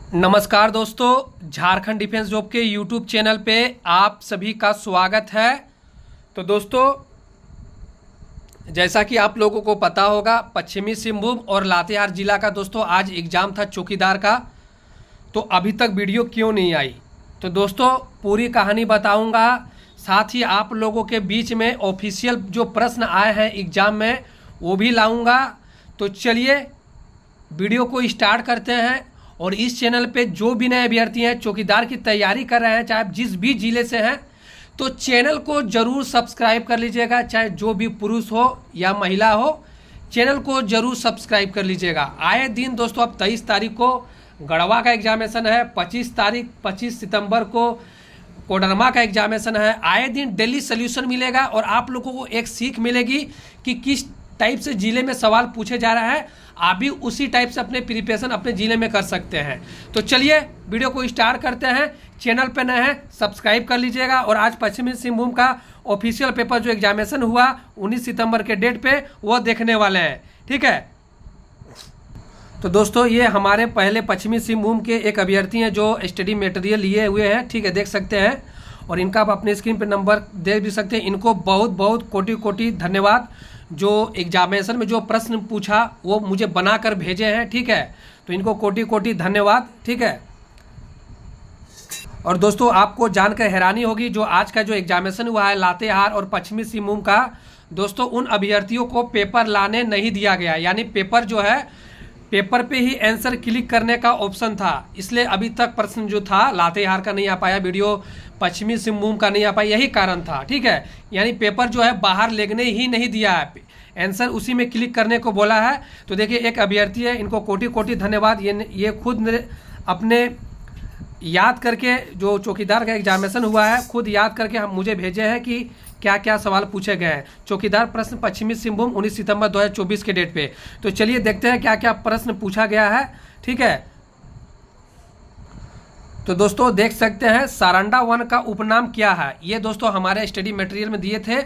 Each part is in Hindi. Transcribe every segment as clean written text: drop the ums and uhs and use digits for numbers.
नमस्कार दोस्तों, झारखंड डिफेंस जॉब के यूट्यूब चैनल पे आप सभी का स्वागत है। तो दोस्तों, जैसा कि आप लोगों को पता होगा, पश्चिमी सिंहभूम और लातेहार जिला का दोस्तों आज एग्ज़ाम था चौकीदार का। तो अभी तक वीडियो क्यों नहीं आई, तो दोस्तों पूरी कहानी बताऊंगा। साथ ही आप लोगों के बीच में ऑफिशियल जो प्रश्न आए हैं एग्ज़ाम में वो भी लाऊंगा। तो चलिए वीडियो को स्टार्ट करते हैं। और इस चैनल पे जो भी नए अभ्यर्थी हैं, चौकीदार की तैयारी कर रहे हैं, चाहे आप जिस भी ज़िले से हैं, तो चैनल को ज़रूर सब्सक्राइब कर लीजिएगा। चाहे जो भी पुरुष हो या महिला हो, चैनल को ज़रूर सब्सक्राइब कर लीजिएगा। आए दिन दोस्तों अब 23 तारीख को गढ़वा का एग्जामिनेशन है, 25 सितंबर को कोडरमा का एग्जामिनेशन है। आए दिन डेली सोल्यूशन मिलेगा और आप लोगों को एक सीख मिलेगी कि किस टाइप से ज़िले में सवाल पूछे जा रहा है। आप भी उसी टाइप से अपने प्रिपरेशन अपने ज़िले में कर सकते हैं। तो चलिए वीडियो को स्टार्ट करते हैं। चैनल पे नए हैं सब्सक्राइब कर लीजिएगा। और आज पश्चिमी सिंहभूम का ऑफिशियल पेपर जो एग्जामिनेशन हुआ 19 सितंबर के डेट पे वो देखने वाले हैं, ठीक है। तो दोस्तों ये हमारे पहले पश्चिमी सिंहभूम के एक अभ्यर्थी हैं जो स्टडी मटेरियल लिए हुए हैं, ठीक है, देख सकते हैं। और इनका आप अपने स्क्रीन पे नंबर देख भी सकते हैं। इनको बहुत बहुत कोटि कोटि धन्यवाद। जो एग्जामिनेशन में जो प्रश्न पूछा वो मुझे बना कर भेजे हैं, ठीक है। तो इनको कोटि कोटि धन्यवाद, ठीक है। और दोस्तों आपको जानकर हैरानी होगी, जो आज का जो एग्जामिनेशन हुआ है लातेहार और पश्चिमी सिंहभूम का, दोस्तों उन अभ्यर्थियों को पेपर लाने नहीं दिया गया। यानी पेपर जो है, पेपर पे ही आंसर क्लिक करने का ऑप्शन था, इसलिए अभी तक प्रश्न जो था लातेहार का नहीं आ पाया, वीडियो पश्चिमी सिंहभूम का नहीं आ पाया, यही कारण था, ठीक है। यानी पेपर जो है बाहर लेने ही नहीं दिया है, आंसर उसी में क्लिक करने को बोला है। तो देखिए एक अभ्यर्थी है, इनको कोटि कोटि धन्यवाद। ये खुद अपने याद करके, जो चौकीदार का एग्जामिनेशन हुआ है खुद याद करके हम मुझे भेजे हैं कि क्या क्या सवाल पूछे गए हैं। चौकीदार प्रश्न पश्चिमी सिंहभूम 19 सितंबर 2024 के डेट पे। तो चलिए देखते हैं क्या क्या प्रश्न पूछा गया है, ठीक है। तो दोस्तों देख सकते हैं सारंडा वन का उपनाम क्या है। ये दोस्तों हमारे स्टडी मटेरियल में दिए थे।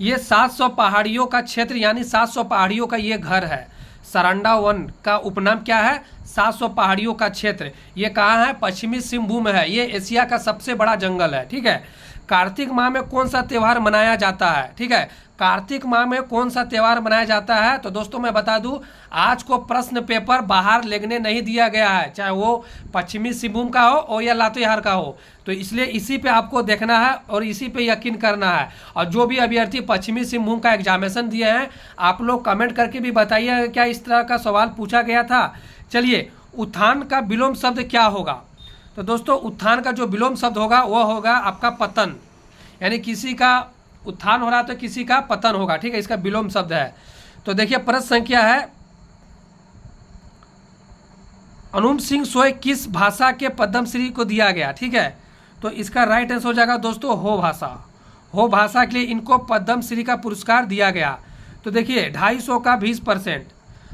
ये 700 पहाड़ियों का क्षेत्र, यानी 700 पहाड़ियों का ये घर है। सारंडा वन का उपनाम क्या है? 700 पहाड़ियों का क्षेत्र। ये कहाँ है? पश्चिमी सिंहभूम है। ये एशिया का सबसे बड़ा जंगल है, ठीक है। कार्तिक माह में कौन सा त्यौहार मनाया जाता है, ठीक है। कार्तिक माह में कौन सा त्यौहार मनाया जाता है? तो दोस्तों मैं बता दूं, आज को प्रश्न पेपर बाहर लेने नहीं दिया गया है, चाहे वो पश्चिमी सिंहभूम का हो या लातेहार का हो। तो इसलिए इसी पे आपको देखना है और इसी पे यकीन करना है। और जो भी अभ्यर्थी पश्चिमी सिंहभूम का एग्जामिनेशन दिए हैं, आप लोग कमेंट करके भी बताइए क्या इस तरह का सवाल पूछा गया था। चलिए, उत्थान का विलोम शब्द क्या होगा? तो दोस्तों उत्थान का जो विलोम शब्द होगा वो होगा आपका पतन। यानी किसी का उत्थान हो रहा तो किसी का पतन होगा, ठीक है, इसका विलोम शब्द है। तो देखिए प्रश्न संख्या है, अनुप सिंह सोय किस भाषा के पद्मश्री को दिया गया, ठीक है। तो इसका राइट आंसर हो जाएगा दोस्तों हो भाषा। हो भाषा के लिए इनको पद्मश्री का पुरस्कार दिया गया। तो देखिए 250 का 20%,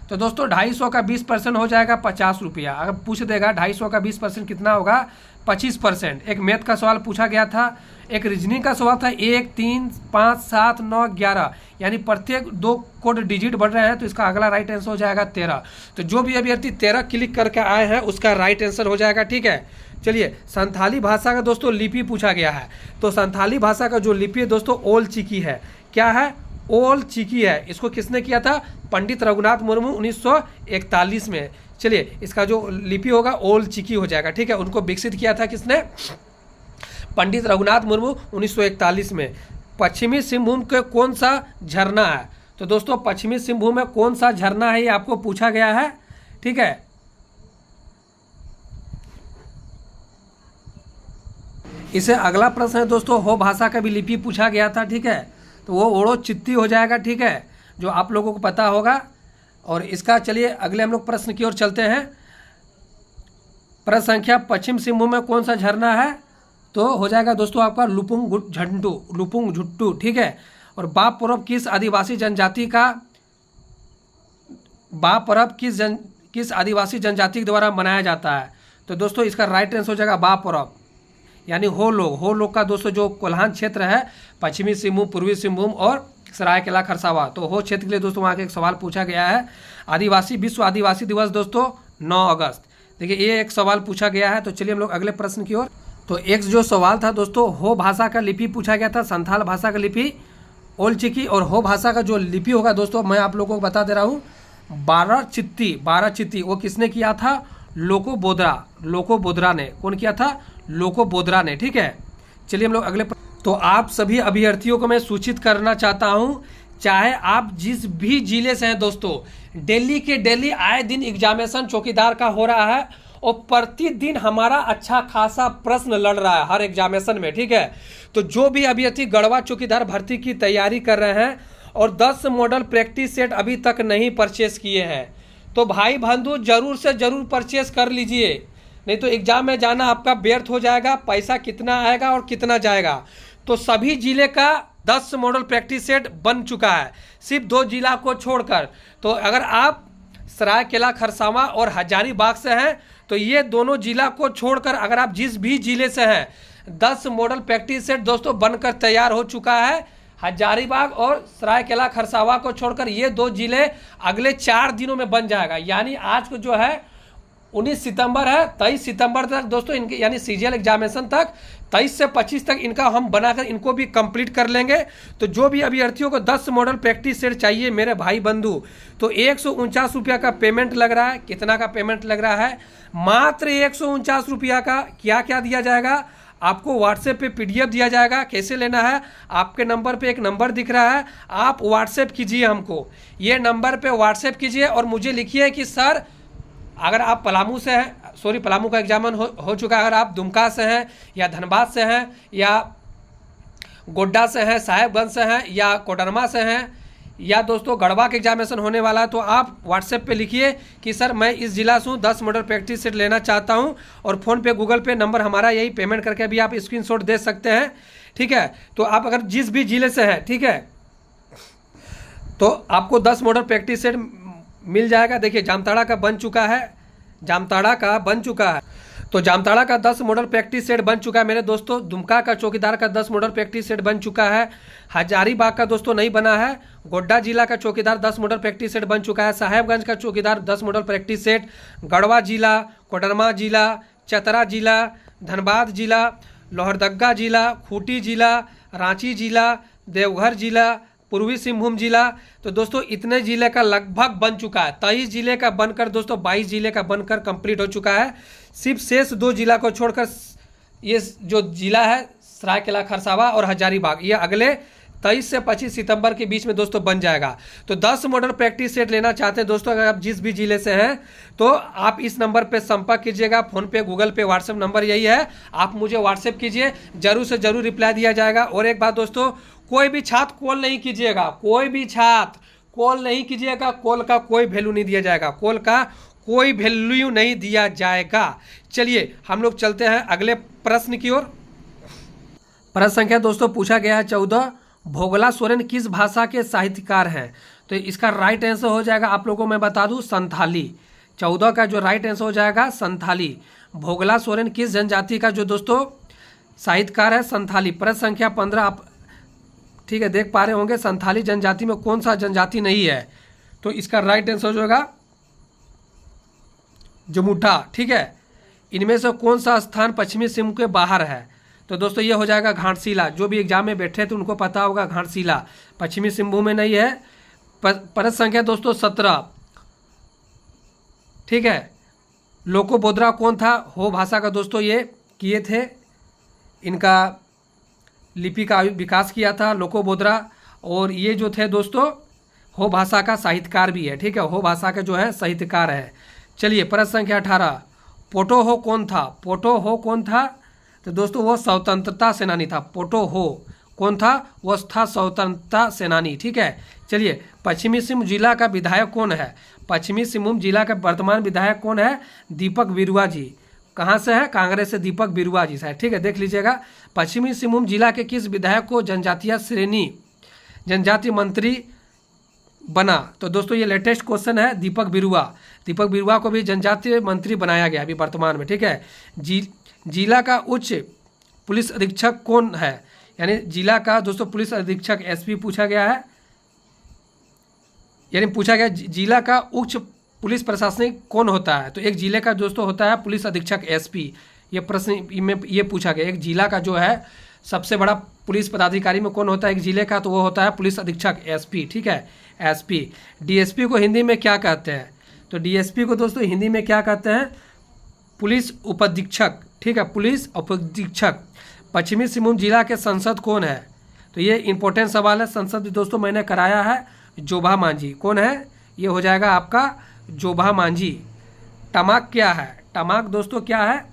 तो दोस्तों 250 का 20% हो जाएगा 50 रुपया। अगर पूछ देगा 250 का 20% कितना होगा? 25%। एक मैथ का सवाल पूछा गया था, एक रीजनिंग का सवाल था, 1, 3, 5, 7, 9, 11, यानी प्रत्येक 2 कोड डिजिट बढ़ रहे हैं, तो इसका अगला राइट आंसर हो जाएगा 13। तो जो भी अभ्यर्थी 13 क्लिक करके आए हैं उसका राइट आंसर हो जाएगा, ठीक है। चलिए, संथाली भाषा का दोस्तों लिपि पूछा गया है। तो संथाली भाषा का जो लिपि है दोस्तों ओल चिकी है। क्या है? ओल चिकी है। इसको किसने किया था? पंडित रघुनाथ मुर्मू 1941 में। चलिए, इसका जो लिपि होगा ओल चिकी हो जाएगा, ठीक है। उनको विकसित किया था किसने? पंडित रघुनाथ मुर्मू 1941 में। पश्चिमी सिंहभूम के कौन सा झरना है? तो दोस्तों पश्चिमी सिंहभूम में कौन सा झरना है ये आपको पूछा गया है, ठीक है। इसे अगला प्रश्न है दोस्तों, हो भाषा का भी लिपि पूछा गया था, ठीक है। तो वो ओड़ो चित्ती हो जाएगा, ठीक है, जो आप लोगों को पता होगा। और इसका चलिए अगले हम लोग प्रश्न की ओर चलते हैं। प्रश्न संख्या, पश्चिम सिंहभूम में कौन सा झरना है? तो हो जाएगा दोस्तों आपका लुपुंग झुट्टू, ठीक है। और बाप पर्व किस आदिवासी जनजाति का, बाप पर्व किस आदिवासी जनजाति के द्वारा मनाया जाता है? तो दोस्तों इसका राइट आंसर हो जाएगा बाप पर्व, यानी हो लोग का दोस्तों जो कोल्हान क्षेत्र है, पश्चिमी सिंहभूम, पूर्वी सिंहभूम और सरायकेला खरसावां, तो हो क्षेत्र के लिए दोस्तों वहाँ के एक सवाल पूछा गया है। आदिवासी विश्व आदिवासी दिवस दोस्तों 9 अगस्त। देखिए ये एक सवाल पूछा गया है। तो चलिए हम लोग अगले प्रश्न की ओर। तो एक जो सवाल था दोस्तों, हो भाषा का लिपि पूछा गया था, संथाल भाषा का लिपि ओल चिकी, और हो भाषा का जो लिपि होगा दोस्तों मैं आप लोगों को बता दे रहा हूँ, 12 चित्ती। वो किसने किया था? लोको बोद्रा ने। कौन किया था? लोको बोद्रा ने। ठीक है, चलिए हम लोग अगले तो आप सभी अभ्यर्थियों को मैं सूचित करना चाहता हूँ, चाहे आप जिस भी जिले से हैं दोस्तों, डेली के डेली आए दिन एग्जामिनेशन चौकीदार का हो रहा है और प्रतिदिन हमारा अच्छा खासा प्रश्न लड़ रहा है हर एग्जामिनेशन में। ठीक है, तो जो भी अभ्यर्थी गढ़वा चौकीदार भर्ती की तैयारी कर रहे हैं और 10 मॉडल प्रैक्टिस सेट अभी तक नहीं परचेस किए हैं, तो भाई बंधु जरूर से जरूर परचेस कर लीजिए, नहीं तो एग्जाम में जाना आपका व्यर्थ हो जाएगा। पैसा कितना आएगा और कितना जाएगा। तो सभी जिले का 10 मॉडल प्रैक्टिस सेट बन चुका है, सिर्फ 2 जिला को छोड़कर। तो अगर आप सरायकेला खरसावां और हजारीबाग से हैं तो ये दोनों जिला को छोड़कर अगर आप जिस भी जिले से हैं, 10 मॉडल प्रैक्टिस सेट दोस्तों बनकर तैयार हो चुका है। हजारीबाग और सरायकेला खरसावां को छोड़कर ये 2 जिले अगले 4 दिनों में बन जाएगा। यानी आज को जो है 19 सितंबर है, 23 सितंबर तक दोस्तों इनके यानी सीजीएल एग्जामिनेशन तक 23 से 25 तक इनका हम बनाकर इनको भी कंप्लीट कर लेंगे। तो जो भी अभ्यर्थियों को 10 मॉडल प्रैक्टिस सेट चाहिए मेरे भाई बंधु, तो 149 रुपया का पेमेंट लग रहा है। कितना का पेमेंट लग रहा है? मात्र 149 रुपया का। क्या क्या दिया जाएगा? आपको व्हाट्सएप पे पीडीएफ दिया जाएगा। कैसे लेना है? आपके नंबर पे एक नंबर दिख रहा है, आप व्हाट्सएप कीजिए हमको, ये नंबर पे व्हाट्सएप कीजिए और मुझे लिखिए कि सर अगर आप पलामू से हैं, सॉरी पलामू का एग्जाम हो चुका है, अगर आप दुमका से हैं या धनबाद से हैं या गोड्डा से हैं, साहेबगंज से हैं या कोडरमा से हैं या दोस्तों गढ़वा के एग्जामिनेशन होने वाला है, तो आप व्हाट्सएप पे लिखिए कि सर मैं इस जिला से हूँ, 10 मॉडल प्रैक्टिस सेट लेना चाहता हूँ। और फ़ोन पे गूगल पे नंबर हमारा यही, पेमेंट करके भी आप स्क्रीनशॉट दे सकते हैं। ठीक है, तो आप अगर जिस भी जिले से हैं, ठीक है, तो आपको 10 मॉडल प्रैक्टिस सेट मिल जाएगा। देखिए जामताड़ा का बन चुका है, जामताड़ा का बन चुका है, तो जामताड़ा का 10 मॉडल प्रैक्टिस सेट बन चुका है मेरे दोस्तों। दुमका का चौकीदार का 10 मॉडल प्रैक्टिस सेट बन चुका है। हजारीबाग का दोस्तों नहीं बना है। गोड्डा जिला का चौकीदार 10 मॉडल प्रैक्टिस सेट बन चुका है। साहेबगंज का चौकीदार 10 मॉडल प्रैक्टिस सेट। गढ़वा जिला, कोडरमा जिला, चतरा जिला, धनबाद जिला, लोहरदगा जिला, खूंटी जिला, रांची जिला, देवघर जिला, पूर्वी सिंहभूम जिला, तो दोस्तों इतने जिले का लगभग बन चुका है। 23 जिले का बनकर दोस्तों 22 जिले का बनकर कंप्लीट हो चुका है। सिर्फ शेष 2 जिला को छोड़कर ये जो जिला है सरायकेला खरसावां और हजारीबाग, ये अगले 23 से 25 सितंबर के बीच में दोस्तों बन जाएगा। तो 10 मॉडल प्रैक्टिस सेट लेना चाहते हैं दोस्तों, अगर आप जिस भी जिले से हैं तो आप इस नंबर पे संपर्क कीजिएगा। फ़ोन पे, गूगल पे, व्हाट्सएप नंबर यही है, आप मुझे व्हाट्सएप कीजिए, जरूर से जरूर रिप्लाई दिया जाएगा। और एक बात दोस्तों, कोई भी छात्र कॉल नहीं कीजिएगा, कोई भी छात्र कॉल नहीं कीजिएगा, कॉल का कोई वैल्यू नहीं दिया जाएगा, कॉल का कोई वैल्यू नहीं दिया जाएगा। चलिए हम लोग चलते हैं अगले प्रश्न की ओर। प्रश्न संख्या दोस्तों पूछा गया है 14, भोगला सोरेन किस भाषा के साहित्यकार हैं? तो इसका राइट आंसर हो जाएगा, आप लोगों को मैं बता दूं, संथाली। 14 का जो राइट आंसर हो जाएगा संथाली। भोगला सोरेन किस जनजाति का जो दोस्तों साहित्यकार है? संथाली। प्रश्न संख्या 15 आप ठीक है देख पा रहे होंगे, संथाली जनजाति में कौन सा जनजाति नहीं है? तो इसका राइट आंसर हो जाएगा जमुठा। ठीक है, इनमें से कौन सा स्थान पश्चिमी सिंहभूम के बाहर है? तो दोस्तों ये हो जाएगा घाटशिला। जो भी एग्जाम में बैठे थे उनको पता होगा, घाटशिला पश्चिमी सिंहभूम में नहीं है। प्रश्न संख्या दोस्तों 17, ठीक है, लोको बोद्रा कौन था? हो भाषा का दोस्तों ये किए थे, इनका लिपि का विकास किया था लोको बोद्रा। और ये जो थे दोस्तों हो भाषा का साहित्यकार भी है। ठीक है, हो भाषा का जो है साहित्यकार है। चलिए प्रश्न संख्या 18, पोटो हो कौन था? पोटो हो कौन था? तो दोस्तों वो स्वतंत्रता सेनानी था। पोटो हो कौन था? वो था स्वतंत्रता सेनानी। ठीक है, चलिए पश्चिमी सिंहभूम जिला का विधायक कौन है? पश्चिमी सिंहभूम जिला का वर्तमान विधायक कौन है? दीपक बिरुआ जी। कहाँ से है? कांग्रेस से दीपक बिरुआ जी से। ठीक है, देख लीजिएगा, पश्चिमी सिंहभूम जिला के किस विधायक को जनजातीय श्रेणी जनजातीय मंत्री बना? तो दोस्तों ये लेटेस्ट क्वेश्चन है, दीपक बिरुआ। दीपक बिरुआ को भी जनजातीय मंत्री बनाया गया अभी वर्तमान में। ठीक है, जिला का उच्च पुलिस अधीक्षक कौन है? यानी जिला का दोस्तों पुलिस अधीक्षक एसपी पूछा गया है, यानी पूछा गया जिला का उच्च पुलिस प्रशासनिक कौन होता है? तो एक जिले का दोस्तों होता है पुलिस अधीक्षक एसपी। ये प्रश्न में ये पूछा गया, एक जिला का जो है सबसे बड़ा पुलिस पदाधिकारी में कौन होता है एक जिले का? तो वो होता है पुलिस अधीक्षक एसपी, ठीक है, एसपी। डीएसपी को हिंदी में क्या कहते हैं? तो डीएसपी को दोस्तों हिंदी में क्या कहते हैं? पुलिस उपाधीक्षक, ठीक है, पुलिस उपाधीक्षक। पश्चिमी सिंहभूम जिला के सांसद कौन है? तो ये इंपॉर्टेंट सवाल है। संसद दोस्तों मैंने कराया है, जोभा मांझी। कौन है? ये हो जाएगा आपका जोभा मांझी। टमाक क्या है? टमाक दोस्तों क्या है?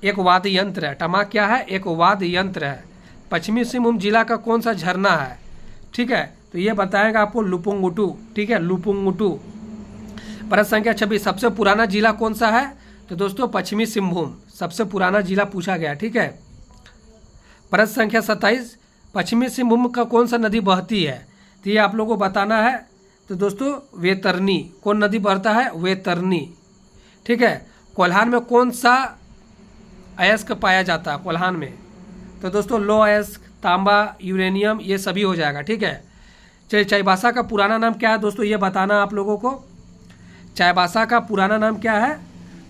एक वाद्य यंत्र है। टमाक क्या है? एक वाद्य यंत्र है। पश्चिमी सिंहभूम जिला का कौन सा झरना है? ठीक है, तो ये बताएगा आपको लुपुंगुटू, ठीक है, लुपुंगुटू। प्रश्न संख्या 26, सबसे पुराना जिला कौन सा है? तो दोस्तों पश्चिमी सिंहभूम सबसे पुराना जिला पूछा गया, ठीक है। प्रश्न संख्या 27, पश्चिमी सिंहभूम का कौन सा नदी बहती है? तो ये आप लोगों को बताना है। तो दोस्तों वैतरनी। कौन नदी बहता है? वैतरनी, ठीक है। कोल्हान में कौन सा अयस्क पाया जाता है? कोल्हान में तो दोस्तों लो अयस्क, तांबा, यूरेनियम, ये सभी हो जाएगा, ठीक है। चलिए, चाईबासा का पुराना नाम क्या है दोस्तों? ये बताना आप लोगों को। चाईबासा का पुराना नाम क्या है?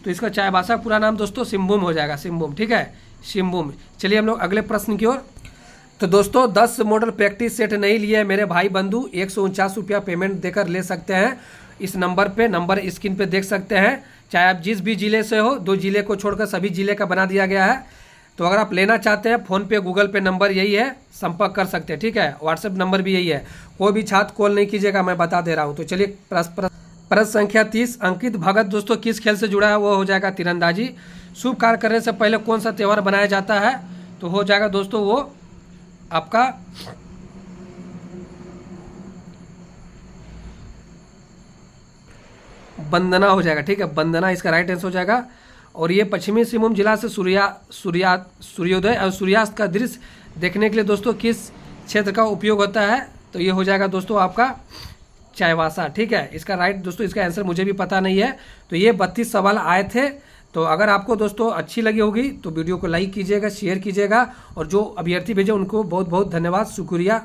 तो इसका चाईबासा का पूरा नाम दोस्तों सिंहभूम हो जाएगा, सिंहभूम, ठीक है, सिंहभूम। चलिए हम लोग अगले प्रश्न की ओर। तो दोस्तों 10 मॉडल प्रैक्टिस सेट नहीं लिए मेरे भाई बंधु, 149 रुपया पेमेंट देकर ले सकते हैं। इस नंबर पे, नंबर स्क्रीन पे देख सकते हैं। चाहे आप जिस भी जिले से हो, 2 जिले को छोड़कर सभी जिले का बना दिया गया है। तो अगर आप लेना चाहते हैं, फ़ोन पे, गूगल पे नंबर यही है, संपर्क कर सकते हैं, ठीक है। व्हाट्सएप नंबर भी यही है। कोई भी छात्र कॉल नहीं कीजिएगा, मैं बता दे रहा हूँ। तो चलिए प्रश्न संख्या 30, अंकित भगत दोस्तों किस खेल से जुड़ा है? वो हो जाएगा तीरंदाजी। शुभ कार्य करने से पहले कौन सा त्यौहार बनाया जाता है? तो हो जाएगा दोस्तों वो आपका वंदना हो जाएगा, ठीक है, वंदना इसका राइट आंसर हो जाएगा। और ये पश्चिमी सिंहभूम जिला से सूर्योदय और सूर्यास्त का दृश्य देखने के लिए दोस्तों किस क्षेत्र का उपयोग होता है? तो ये हो जाएगा दोस्तों आपका चाईबासा, ठीक है। इसका राइट दोस्तों, इसका आंसर मुझे भी पता नहीं है। तो ये 32 सवाल आए थे। तो अगर आपको दोस्तों अच्छी लगी होगी तो वीडियो को लाइक कीजिएगा, शेयर कीजिएगा, और जो अभ्यर्थी भेजे उनको बहुत बहुत धन्यवाद, शुक्रिया।